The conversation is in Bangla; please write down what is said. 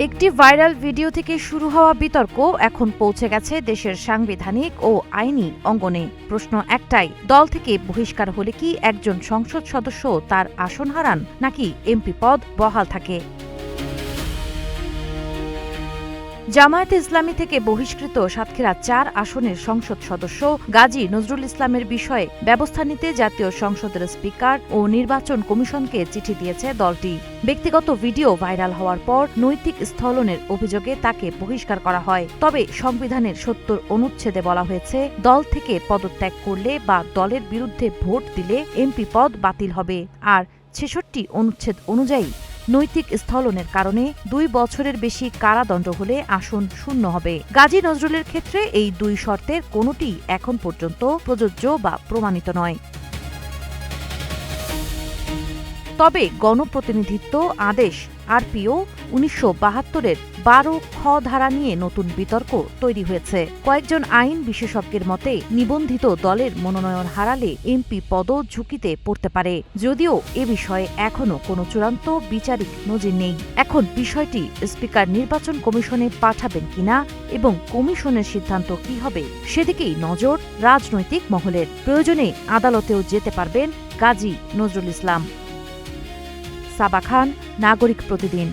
একটি ভাইরাল ভিডিও থেকে শুরু হওয়া বিতর্ক এখন পৌঁছে গেছে দেশের সাংবিধানিক ও আইনি অঙ্গনে। প্রশ্ন একটাই, দল থেকে বহিষ্কার হলে কি একজন সংসদ সদস্য তার আসন হারান, নাকি এমপি পদ বহাল থাকে? জামায়াতে ইসলামী থেকে বহিষ্কৃত সাতক্ষীরা ৪ আসনের সংসদ সদস্য গাজী নজরুল ইসলামের বিষয়ে ব্যবস্থা নিতে জাতীয় সংসদের স্পিকার ও নির্বাচন কমিশনকে চিঠি দিয়েছে দলটি। ব্যক্তিগত ভিডিও ভাইরাল হওয়ার পর নৈতিক স্থলনের অভিযোগে তাকে বহিষ্কার করা হয়। তবে সংবিধানের ৭০ অনুচ্ছেদে বলা হয়েছে, দল থেকে পদত্যাগ করলে বা দলের বিরুদ্ধে ভোট দিলে এমপি পদ বাতিল হবে। আর ৬৬ অনুচ্ছেদ অনুযায়ী নৈতিক স্থলনের কারণে ২ বছরের বেশি কারাদণ্ড হলে আসন শূন্য হবে। গাজী নজরুলের ক্ষেত্রে এই ২ শর্তের কোনোটিই এখন পর্যন্ত প্রযোজ্য বা প্রমাণিত নয়। তবে গণপ্রতিনিধিত্ব আদেশ আরপিও ১৯৭২-এর ১২ খ ধারা নিয়ে নতুন বিতর্ক তৈরি হয়েছে। কয়েকজন আইন বিশেষজ্ঞের মতে, নিবন্ধিত দলের মনোনয়ন হারালে এমপি পদও ঝুঁকিতে পড়তে পারে। যদিও এ বিষয়ে এখনো কোনো চূড়ান্ত বিচারিক নজির নেই। এখন বিষয়টি স্পিকার নির্বাচন কমিশনে পাঠাবেন কিনা এবং কমিশনের সিদ্ধান্ত কি হবে সেদিকেই নজর রাজনৈতিক মহলের। প্রয়োজনে আদালতেও যেতে পারবেন গাজী নজরুল ইসলাম। সাবা খান, নাগরিক প্রতিদিন।